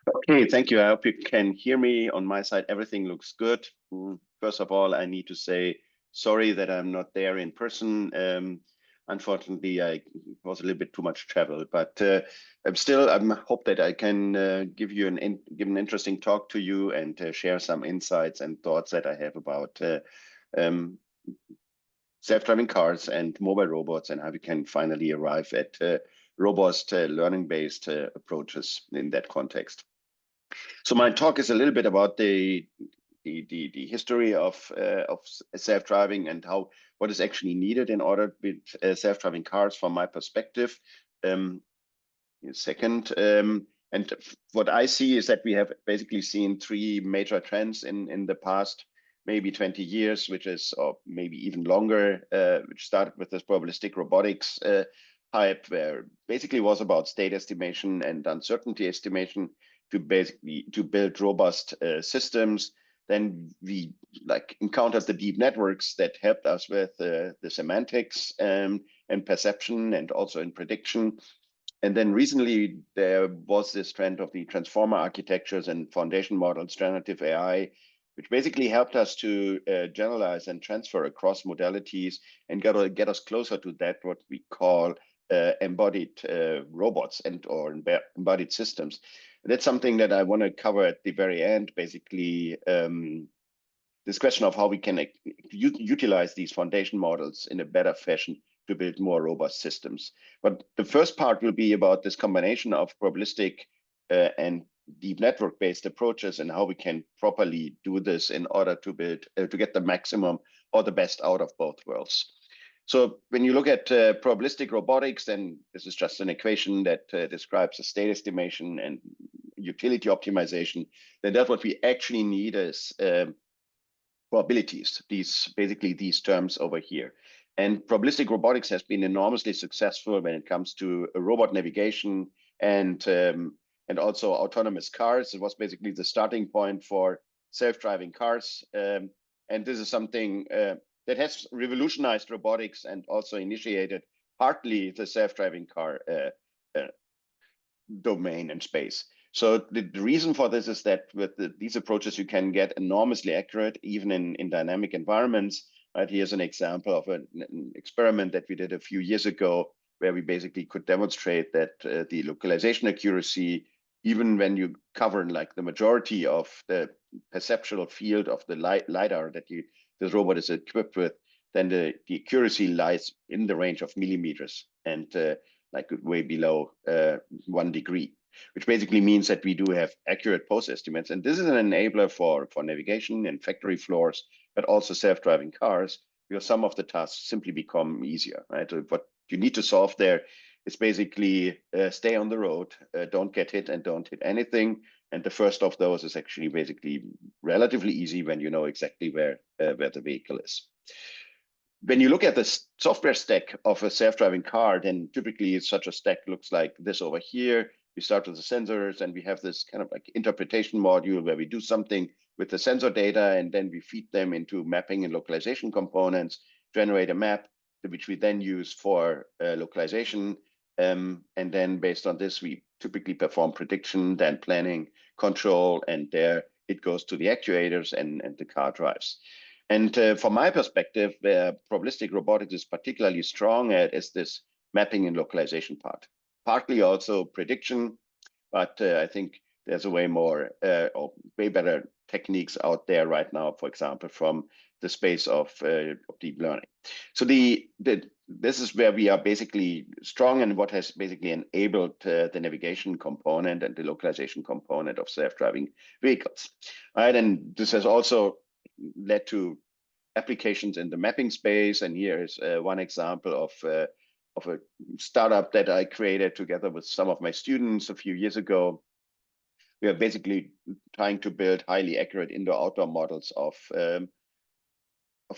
Okay, thank you. I hope you can hear me on my side. Everything looks good. First of all, I need to say sorry that I'm not there in person. Unfortunately, I was a little bit too much travel, but I hope that I can give an interesting talk to you and share some insights and thoughts that I have about um, self-driving cars and mobile robots and how we can finally arrive at robust learning-based approaches in that context. So my talk is a little bit about the history of self-driving and what is actually needed in order with self-driving cars from my perspective. Second, and what I see is that we have basically seen three major trends in the past maybe 20 years, which is, or maybe even longer, which started with this probabilistic robotics hype, where basically was about state estimation and uncertainty estimation to build robust systems. Then we encountered the deep networks that helped us with the semantics and perception and also in prediction. And then recently there was this trend of the transformer architectures and foundation models, generative AI, which basically helped us to generalize and transfer across modalities and get us closer to that, what we call embodied robots or embodied systems. That's something that I want to cover at the very end, basically this question of how we can utilize these foundation models in a better fashion to build more robust systems. But the first part will be about this combination of probabilistic and deep network-based approaches and how we can properly do this in order to build to get the maximum or the best out of both worlds. So when you look at probabilistic robotics, then this is just an equation that describes a state estimation and utility optimization. Then that's what we actually need is probabilities, basically these terms over here. And probabilistic robotics has been enormously successful when it comes to robot navigation and also autonomous cars. It was basically the starting point for self-driving cars. And this is something that has revolutionized robotics and also initiated partly the self-driving car domain and space. So the reason for this is that with these approaches, you can get enormously accurate, even in dynamic environments. Right, here's an example of an experiment that we did a few years ago, where we basically could demonstrate that the localization accuracy, even when you cover like the majority of the perceptual field of the LiDAR that this robot is equipped with, then the accuracy lies in the range of millimeters and like way below 1 degree, which basically means that we do have accurate pose estimates. And this is an enabler for navigation and factory floors, but also self-driving cars, because some of the tasks simply become easier, right? So what you need to solve there is basically stay on the road, don't get hit and don't hit anything. And the first of those is actually basically relatively easy when you know exactly where the vehicle is. When you look at the software stack of a self-driving car, then typically such a stack looks like this over here. We start with the sensors and we have this kind of like interpretation module where we do something with the sensor data and then we feed them into mapping and localization components, generate a map, which we then use for localization. And then based on this, we typically perform prediction, then planning, control, and there it goes to the actuators and the car drives. And from my perspective, where probabilistic robotics is particularly strong at is this mapping and localization part. Partly also prediction, but I think there's a way more or way better techniques out there right now, for example, from the space of deep learning. So this is where we are basically strong and what has basically enabled the navigation component and the localization component of self-driving vehicles. Right, and this has also led to applications in the mapping space. And here is one example of a startup that I created together with some of my students a few years ago. We are basically trying to build highly accurate indoor-outdoor models of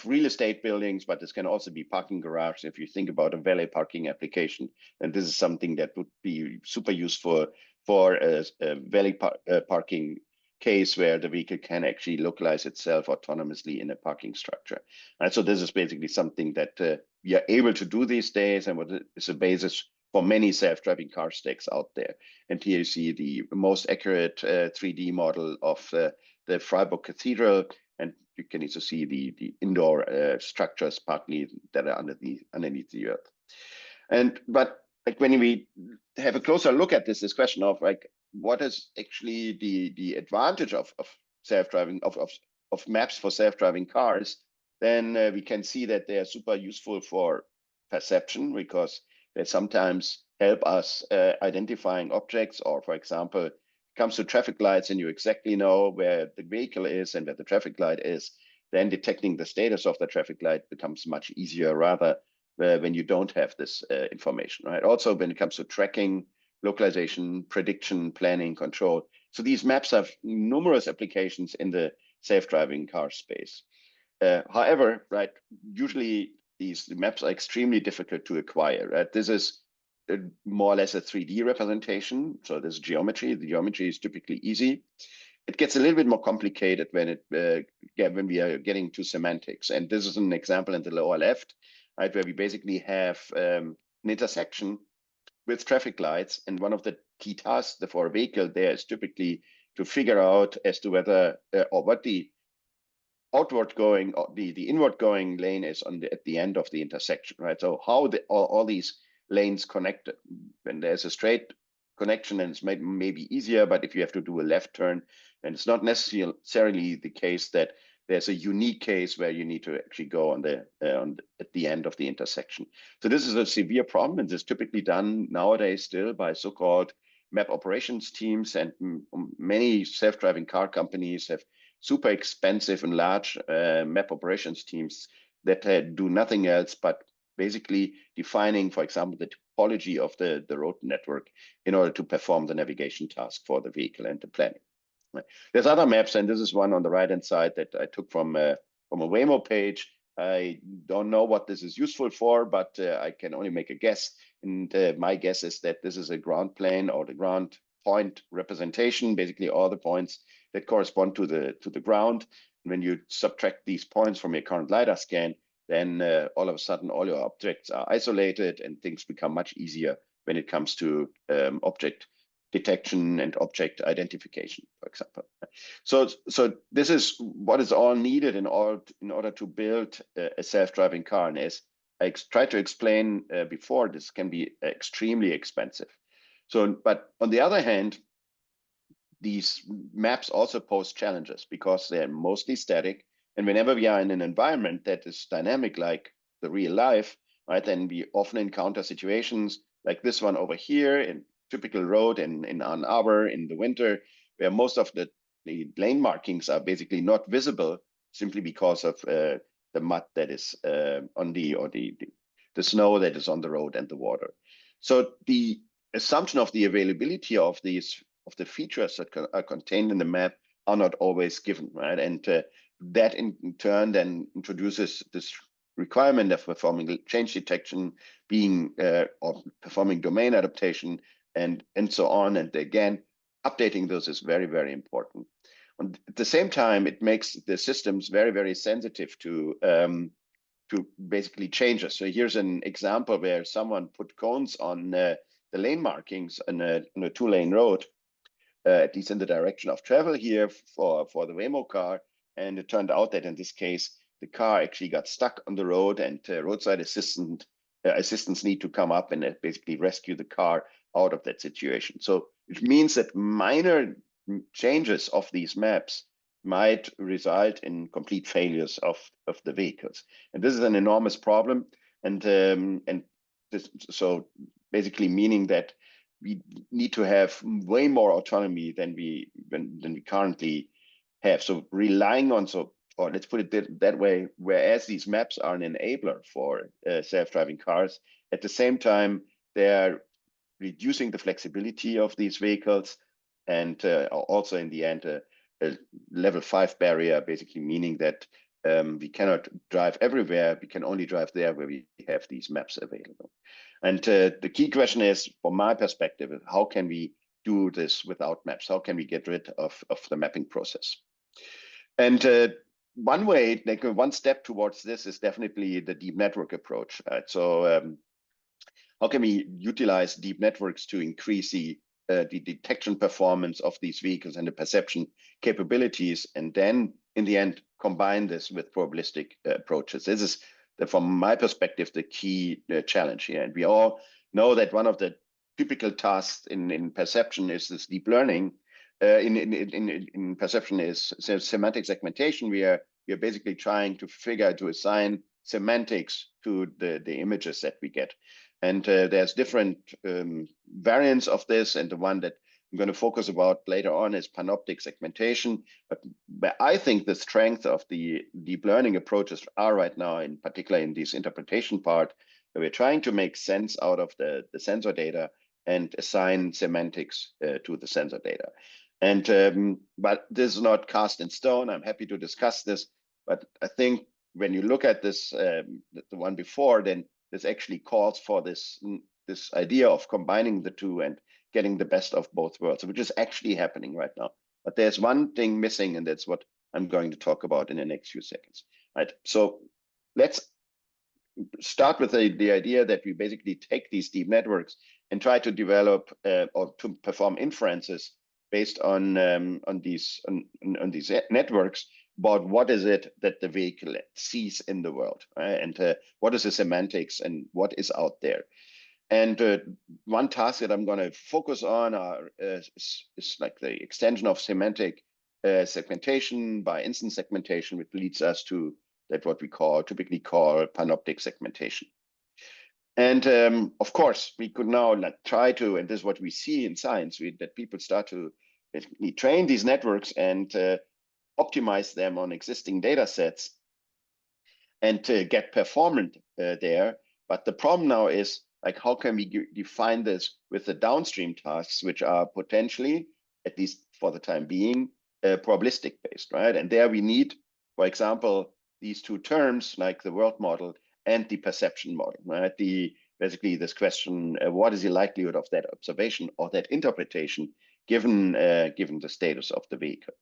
real estate buildings, but this can also be parking garage. If you think about a valet parking application, and this is something that would be super useful for a valet parking case where the vehicle can actually localize itself autonomously in a parking structure. And so this is basically something that we are able to do these days and what is a basis for many self-driving car stacks out there. And here you see the most accurate 3D model of the Freiburg Cathedral, and you can also see the indoor structures partly that are underneath the earth. But like when we have a closer look at this question of like what is actually the advantage of self-driving of maps for self-driving cars, then we can see that they are super useful for perception, because they sometimes help us identifying objects, or for example, comes to traffic lights and you exactly know where the vehicle is and where the traffic light is, then detecting the status of the traffic light becomes much easier rather when you don't have this information, right? Also, when it comes to tracking, localization, prediction, planning, control. So these maps have numerous applications in the self-driving car space. However, right, usually these maps are extremely difficult to acquire, right? This is more or less a 3D representation. So this geometry, the geometry is typically easy. It gets a little bit more complicated when when we are getting to semantics. And this is an example in the lower left, right, where we basically have an intersection with traffic lights. And one of the key tasks for a vehicle there is typically to figure out as to whether or what the outward going or the inward going lane is at the end of the intersection, right? So how all these lanes connected. When there's a straight connection, and it's maybe easier, but if you have to do a left turn, then it's not necessarily the case that there's a unique case where you need to actually go at the end of the intersection. So this is a severe problem, and this is typically done nowadays still by so-called map operations teams, and many self-driving car companies have super expensive and large map operations teams that do nothing else but basically defining, for example, the topology of the road network in order to perform the navigation task for the vehicle and the planning. Right. There's other maps, and this is one on the right-hand side that I took from a Waymo page. I don't know what this is useful for, but I can only make a guess. And my guess is that this is a ground plane or the ground point representation, basically all the points that correspond to the ground. And when you subtract these points from your current LiDAR scan, then all of a sudden all your objects are isolated and things become much easier when it comes to object detection and object identification, for example. So this is what is all needed in order to build a self-driving car. And as I tried to explain before, this can be extremely expensive. So, but on the other hand, these maps also pose challenges because they're mostly static. And whenever we are in an environment that is dynamic, like the real life, right, then we often encounter situations like this one over here in typical road in Ann Arbor in the winter, where most of the lane markings are basically not visible simply because of the mud that is on the snow that is on the road and the water. So the assumption of the availability of the features that are contained in the map are not always given, right? And that in turn then introduces this requirement of performing change detection, or performing domain adaptation, and so on. And again, updating those is very, very important. And at the same time, it makes the systems very, very sensitive to basically changes. So here's an example where someone put cones on the lane markings on a two-lane road, at least in the direction of travel here for the Waymo car. And it turned out that in this case, the car actually got stuck on the road, and roadside assistants need to come up and basically rescue the car out of that situation. So it means that minor changes of these maps might result in complete failures of the vehicles. And this is an enormous problem. And this, so basically meaning that we need to have way more autonomy than we currently have. So relying on, or let's put it that way, whereas these maps are an enabler for self-driving cars, at the same time, they're reducing the flexibility of these vehicles, and also in the end, a level 5 barrier, basically meaning that we cannot drive everywhere. We can only drive there where we have these maps available. And the key question is, from my perspective, how can we do this without maps? How can we get rid of the mapping process? And one way, like one step towards this is definitely the deep network approach. Right? So how can we utilize deep networks to increase the detection performance of these vehicles and the perception capabilities, and then in the end combine this with probabilistic approaches. This is, from my perspective, the key challenge here. And we all know that one of the typical tasks in perception is this deep learning. In perception is semantic segmentation. We are basically trying to assign semantics to the images that we get. And there's different variants of this, and the one that I'm going to focus about later on is Panoptic segmentation. But I think the strength of the deep learning approaches are right now, in particular in this interpretation part, where we're trying to make sense out of the sensor data and assign semantics to the sensor data. And but this is not cast in stone. I'm happy to discuss this, but I think when you look at this, the one before, then this actually calls for this idea of combining the two and getting the best of both worlds, which is actually happening right now. But there's one thing missing, and that's what I'm going to talk about in the next few seconds. Right. So let's start with the idea that we basically take these deep networks and try to develop or to perform inferences based on these networks about what is it that the vehicle sees in the world, right? And what is the semantics and what is out there. And one task that I'm going to focus on is like the extension of semantic segmentation by instance segmentation, which leads us to that what we typically call panoptic segmentation. And of course, we could now try to, and this is what we see in science, that people start to basically train these networks and optimize them on existing data sets and to get performant there. But the problem now is, like, how can we define this with the downstream tasks, which are potentially, at least for the time being, probabilistic based, right? And there we need, for example, these two terms, like the world model and the perception model, right? Basically this question, what is the likelihood of that observation or that interpretation given the status of the vehicle?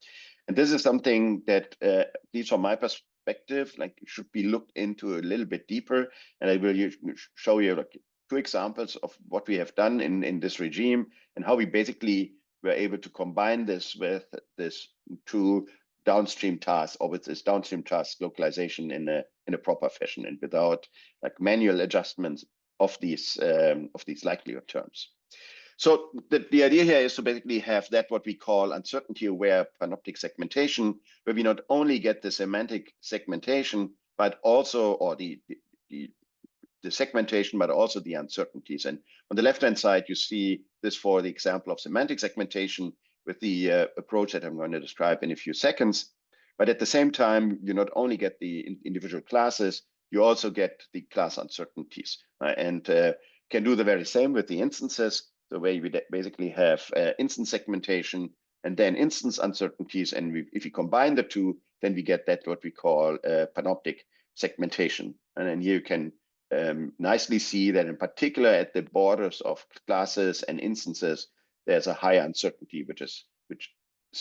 And this is something that, at least from my perspective, like should be looked into a little bit deeper. And I will show you like two examples of what we have done in this regime and how we basically were able to combine this with this two downstream tasks, or with this downstream task localization in a proper fashion and without like manual adjustments of these likelihood terms. So the idea here is to basically have that what we call uncertainty-aware panoptic segmentation, where we not only get the semantic segmentation, but also, or the segmentation, but also the uncertainties. And on the left-hand side, you see this for the example of semantic segmentation with the approach that I'm going to describe in a few seconds. But at the same time, you not only get the individual classes, you also get the class uncertainties, and can do the very same with the instances, the way we basically have instance segmentation and then instance uncertainties. And if you combine the two, then we get that what we call panoptic segmentation. And then here you can nicely see that in particular at the borders of classes and instances, there's a high uncertainty, which is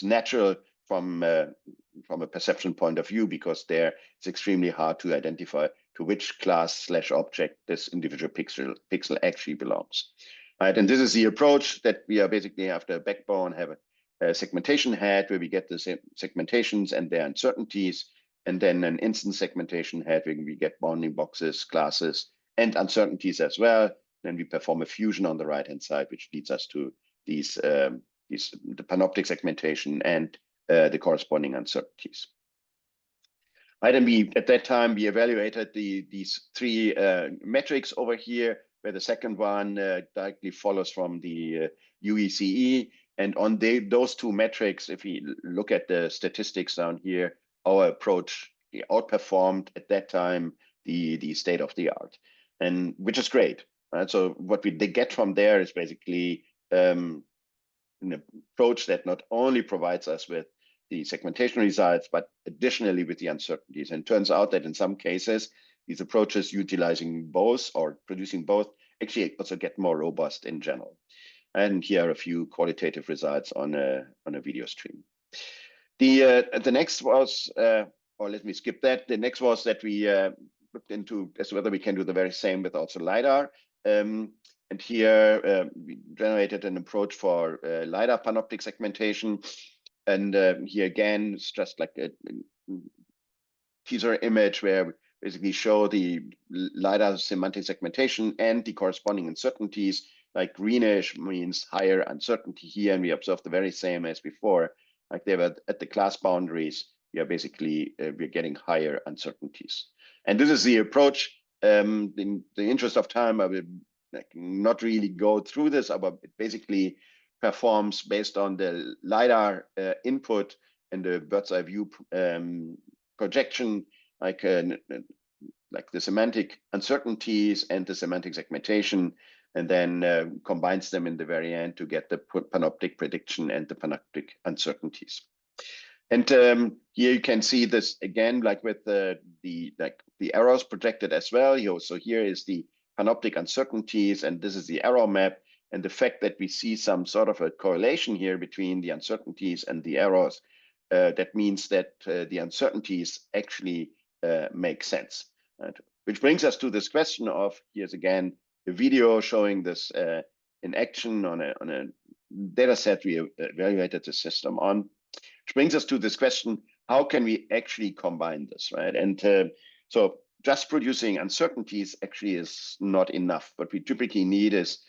natural from a perception point of view, because there it's extremely hard to identify to which class / object this individual pixel actually belongs. Right, and this is the approach that we are basically after a backbone have a segmentation head where we get the segmentations and their uncertainties, and then an instance segmentation head where we get bounding boxes, classes, and uncertainties as well. Then we perform a fusion on the right-hand side, which leads us to the panoptic segmentation and the corresponding uncertainties. Right, and at that time we evaluated these three metrics over here, where the second one directly follows from the UECE. And on those two metrics, if we look at the statistics down here, our approach outperformed at that time the state of the art, and which is great. Right? So what they get from there is basically an approach that not only provides us with the segmentation results, but additionally with the uncertainties. And it turns out that in some cases, these approaches utilizing both or producing both actually also get more robust in general. And here are a few qualitative results on a video stream. The next was, or let me skip that. The next was that we looked into as whether we can do the very same with also LiDAR. And here we generated an approach for LiDAR Panoptic segmentation. And here again, it's just like a teaser image where we basically show the LiDAR semantic segmentation and the corresponding uncertainties. Like greenish means higher uncertainty here, and we observe the very same as before. Like they were at the class boundaries, we are basically we're getting higher uncertainties. And this is the approach. In the interest of time, I will not really go through this, but it basically performs based on the LiDAR input and the bird's eye view projection, like the semantic uncertainties and the semantic segmentation, and then combines them in the very end to get the panoptic prediction and the panoptic uncertainties. And here you can see this again, like with the errors projected as well. So here is the panoptic uncertainties, and this is the error map. And the fact that we see some sort of a correlation here between the uncertainties and the errors, that means that the uncertainties actually make sense. Right? Which brings us to this question of, here's again a video showing this in action on a data set we evaluated the system on. Which brings us to this question, how can we actually combine this, right? And so just producing uncertainties actually is not enough. What we typically need is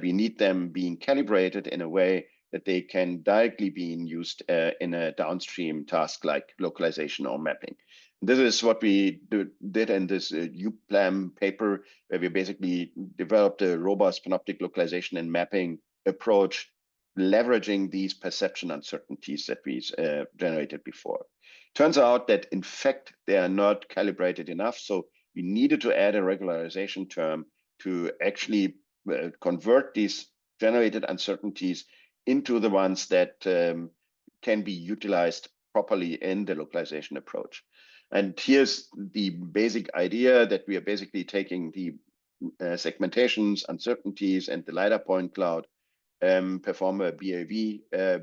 we need them being calibrated in a way that they can directly be used in a downstream task like localization or mapping. This is what we did in this uPLAM paper, where we basically developed a robust panoptic localization and mapping approach, leveraging these perception uncertainties that we generated before. Turns out that, in fact, they are not calibrated enough. So we needed to add a regularization term to actually convert these generated uncertainties into the ones that can be utilized properly in the localization approach. And here's the basic idea, that we are basically taking the segmentations, uncertainties, and the LiDAR point cloud, perform a BAV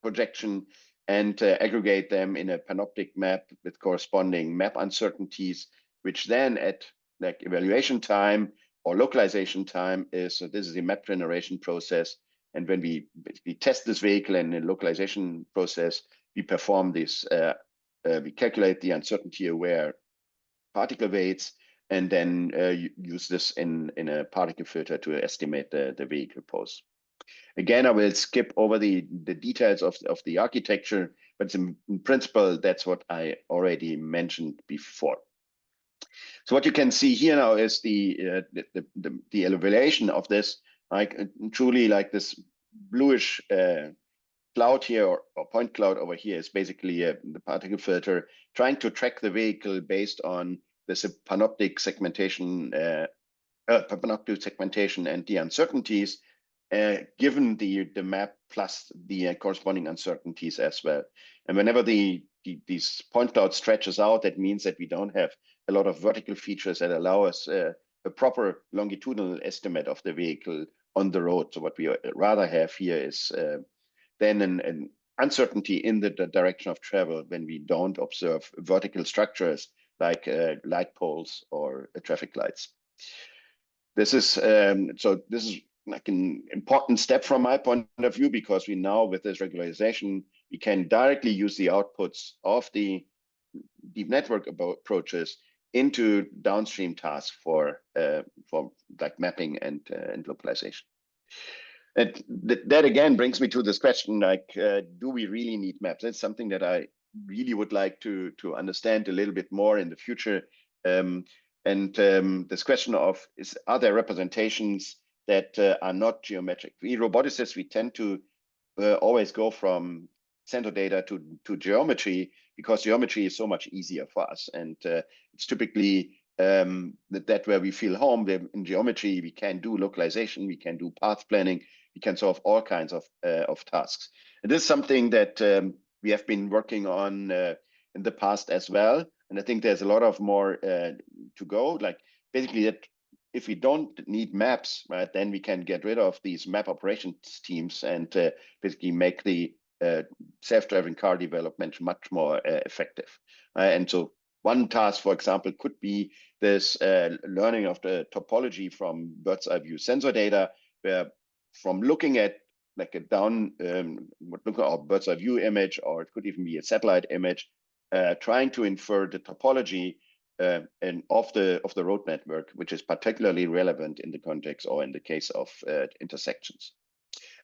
projection, and aggregate them in a panoptic map with corresponding map uncertainties, which then at like evaluation time or localization time is, so this is the map generation process. And when we basically test this vehicle in the localization process, we perform this, we calculate the uncertainty aware particle weights, and then use this in a particle filter to estimate the vehicle pose. Again, I will skip over the details of the architecture, but in principle, that's what I already mentioned before. So what you can see here now is the elevation of this, like truly like this bluish cloud here, or point cloud over here, is basically the particle filter trying to track the vehicle based on this panoptic segmentation, and the uncertainties, given the map plus the corresponding uncertainties as well. And whenever these point cloud stretches out, that means that we don't have a lot of vertical features that allow us a proper longitudinal estimate of the vehicle on the road. So what we rather have here is then an uncertainty in the direction of travel when we don't observe vertical structures like light poles or traffic lights. This is so this is like an important step from my point of view, because we now, with this regularization, we can directly use the outputs of the deep network approaches into downstream tasks for like mapping and localization. And that again brings me to this question, like, do we really need maps? That's something that I really would like to understand a little bit more in the future. This question of, are there representations that are not geometric? We roboticists, we tend to always go from sensor data to geometry, because geometry is so much easier for us. And it's typically that where we feel home. In geometry, we can do localization, we can do path planning, we can solve all kinds of tasks. And this is something that we have been working on in the past as well. And I think there's a lot of more to go. Like basically, that if we don't need maps, right, then we can get rid of these map operations teams and basically make the self-driving car development much more effective. And so one task, for example, could be this learning of the topology from bird's eye view sensor data, where from looking at like a look at a bird's eye view image, or it could even be a satellite image, trying to infer the topology and of the road network, which is particularly relevant in the context or in the case of intersections.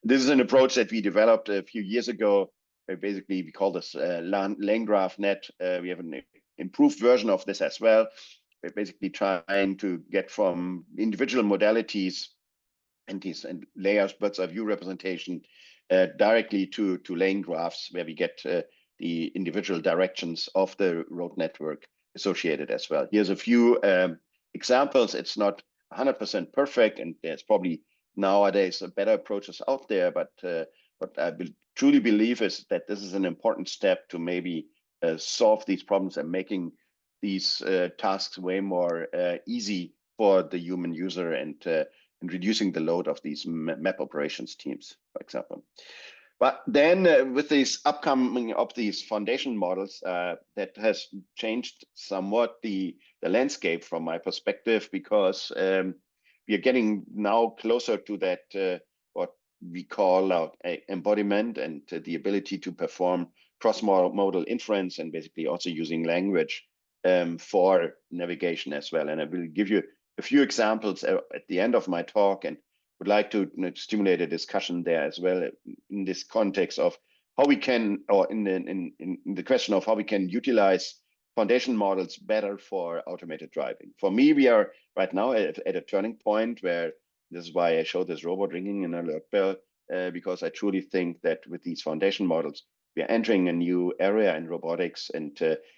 This is an approach that we developed a few years ago. Basically, we call this lane graph net. We have an improved version of this as well. We're basically trying to get from individual modalities and these layers, bird's eye view representation, directly to lane graphs, where we get the individual directions of the road network associated as well. Here's a few examples. It's not 100% perfect, and there's probably nowadays better approaches out there, but what I truly believe is that this is an important step to maybe solve these problems and making these tasks way more easy for the human user, and reducing the load of these map operations teams, for example. But then with these upcoming of these foundation models, that has changed somewhat the landscape from my perspective, because we are getting now closer to that what we call embodiment, and the ability to perform cross-modal inference, and basically also using language for navigation as well. And I will give you a few examples at the end of my talk, and would like to stimulate a discussion there as well in this context of how we can, or in the question of how we can utilize foundation models better for automated driving. For me, we are right now at a turning point where, this is why I showed this robot ringing an alert bell, because I truly think that with these foundation models, we are entering a new area in robotics, and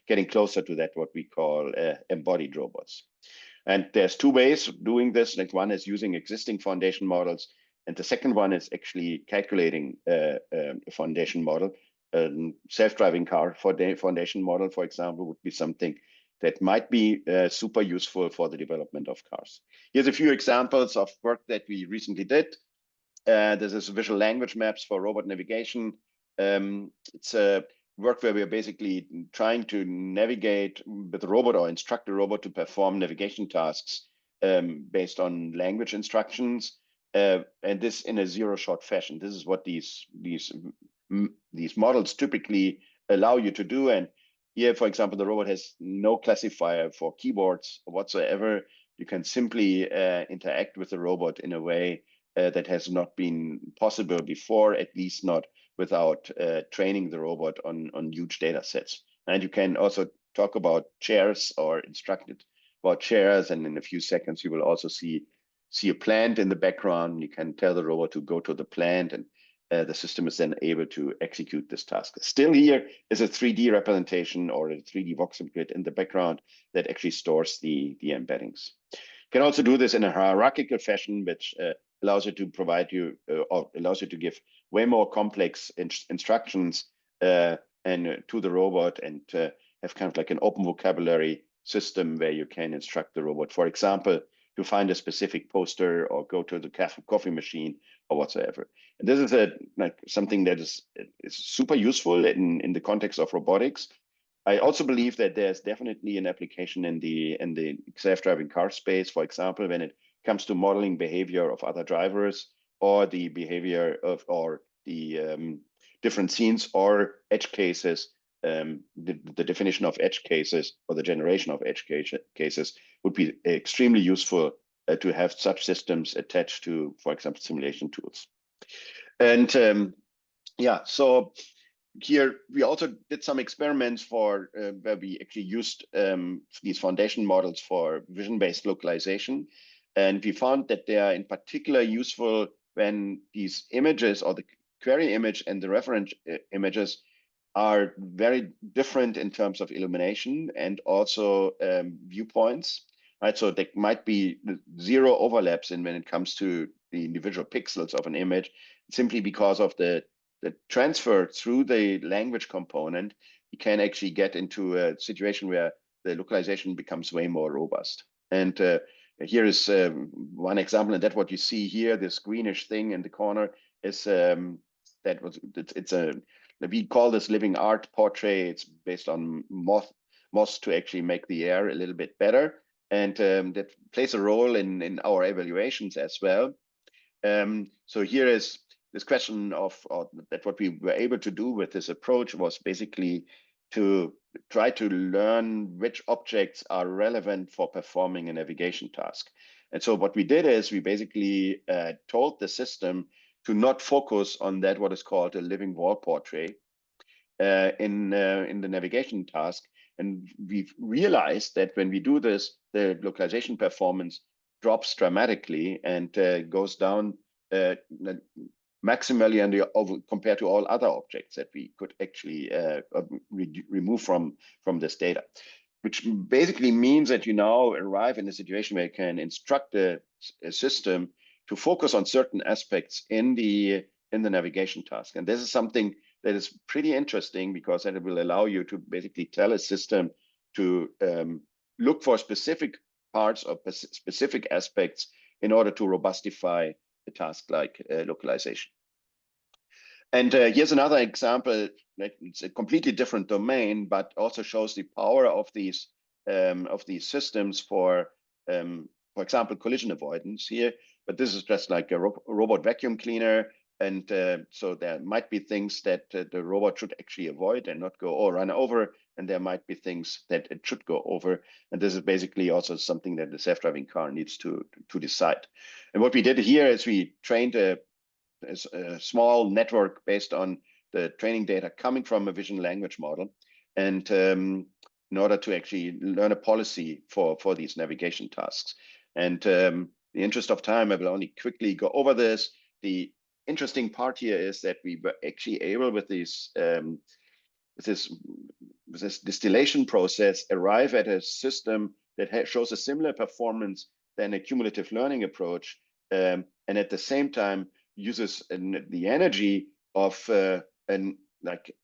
getting closer to that, what we call embodied robots. And there's two ways of doing this. Like, one is using existing foundation models, and the second one is actually calculating a foundation model. Self-driving car for the foundation model, for example, would be something that might be super useful for the development of cars. Here's a few examples of work that we recently did. This is visual language maps for robot navigation. It's a work where we are basically trying to navigate with the robot, or instruct the robot to perform navigation tasks based on language instructions, and this in a zero-shot fashion. This is what these models typically allow you to do. And here, for example, the robot has no classifier for keyboards whatsoever. You can simply interact with the robot in a way that has not been possible before, at least not without training the robot on huge data sets. And you can also talk about chairs, or instruct it about chairs, and in a few seconds you will also see a plant in the background. You can tell the robot to go to the plant, and the system is then able to execute this task. Still, here is a 3D representation, or a 3D voxel grid in the background that actually stores the embeddings. You can also do this in a hierarchical fashion, which allows you to provide you, or allows you to give way more complex instructions and to the robot, and have kind of like an open vocabulary system where you can instruct the robot, for example, to find a specific poster, or go to the coffee machine, or whatsoever. And this is something that is super useful in the context of robotics. I also believe that there's definitely an application in the self-driving car space, for example, when it comes to modeling behavior of other drivers, or the behavior of, or the different scenes or edge cases. The definition of edge cases, or the generation of edge cases, would be extremely useful to have such systems attached to, for example, simulation tools. And yeah, so here we also did some experiments for where we actually used these foundation models for vision-based localization. And we found that they are in particular useful when these images, or the query image and the reference images, are very different in terms of illumination and also viewpoints, right? So there might be zero overlaps in when it comes to the individual pixels of an image, simply because of the transfer through the language component. You can actually get into a situation where the localization becomes way more robust. And here is one example, and that what you see here, this greenish thing in the corner, is we call this living art portrait. It's based on moss to actually make the air a little bit better. And that plays a role in our evaluations as well. So here is this question of that what we were able to do with this approach was basically to try to learn which objects are relevant for performing a navigation task. And so what we did is we basically told the system to not focus on that what is called a living wall portrait in the navigation task. And we've realized that when we do this, the localization performance drops dramatically and goes down maximally compared to all other objects that we could actually remove from this data, which basically means that you now arrive in a situation where you can instruct a system to focus on certain aspects in the navigation task. And this is something that is pretty interesting because then it will allow you to basically tell a system to look for specific parts of specific aspects in order to robustify a task like localization. And here's another example that it's a completely different domain, but also shows the power of these systems for example, collision avoidance here. But this is just like a robot vacuum cleaner. And so there might be things that the robot should actually avoid and not go or run over. And there might be things that it should go over. And this is basically also something that the self-driving car needs to decide. And what we did here is we trained a small network based on the training data coming from a vision language model. And in order to actually learn a policy for these navigation tasks. And in the interest of time, I will only quickly go over this. The interesting part here is that we were actually able with this distillation process arrive at a system that shows a similar performance than a cumulative learning approach, and at the same time uses the energy of like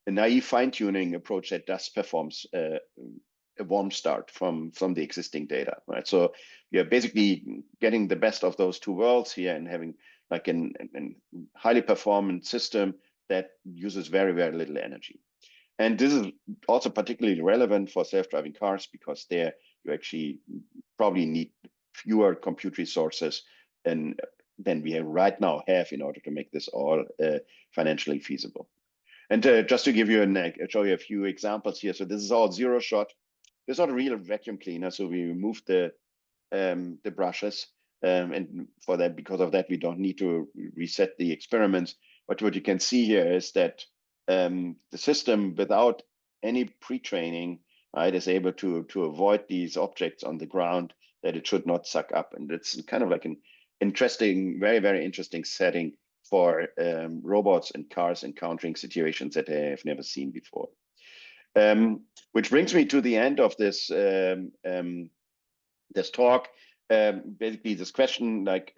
a naive fine-tuning approach that does performs a warm start from the existing data, right? So we are basically getting the best of those two worlds here and having like a highly performant system that uses very, very little energy. And this is also particularly relevant for self-driving cars because there you actually probably need fewer compute resources than we right now have in order to make this all financially feasible. And just to give you show you a few examples here. So this is all zero shot. It's not a real vacuum cleaner, so we removed the brushes. And for that, because of that, we don't need to reset the experiments. But what you can see here is that the system, without any pre-training, right, is able to avoid these objects on the ground that it should not suck up. And it's kind of like an interesting, very, very interesting setting for robots and cars encountering situations that they have never seen before. Which brings me to the end of this this talk. Basically, this question, like,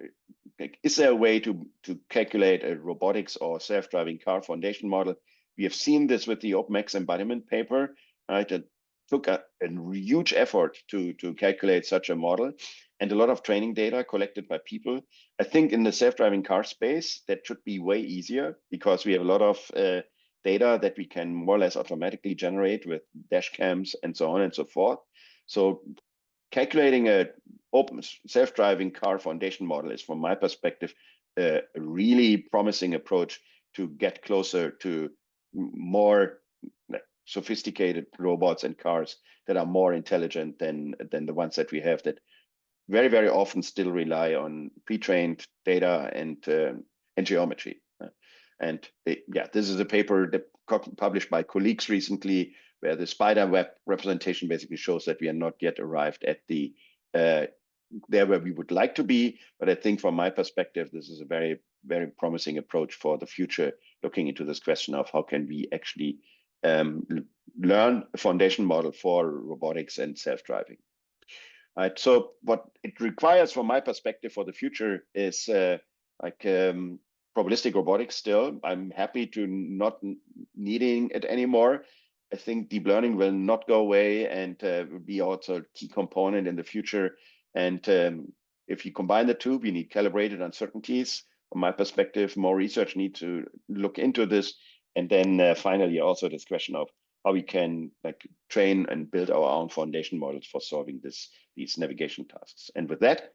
is there a way to calculate a robotics or self-driving car foundation model? We have seen this with the OpenMax embodiment paper, right? It took a huge effort to calculate such a model and a lot of training data collected by people. I think in the self-driving car space, that should be way easier because we have a lot of data that we can more or less automatically generate with dash cams and so on and so forth. So calculating a open self-driving car foundation model is, from my perspective, a really promising approach to get closer to more sophisticated robots and cars that are more intelligent than the ones that we have that very, very often still rely on pre-trained data and geometry. And this is a paper that published by colleagues recently, where the spider web representation basically shows that we are not yet arrived at the there where we would like to be. But I think from my perspective, this is a very, very promising approach for the future, looking into this question of how can we actually learn a foundation model for robotics and self-driving. Right. So what it requires from my perspective for the future is probabilistic robotics still. I'm happy to not needing it anymore. I think deep learning will not go away and will be also a key component in the future. And if you combine the two, we need calibrated uncertainties. From my perspective, more research needs to look into this. And then finally, also this question of how we can like train and build our own foundation models for solving these navigation tasks. And with that,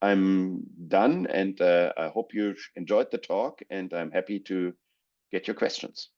I'm done, and I hope you enjoyed the talk, and I'm happy to get your questions.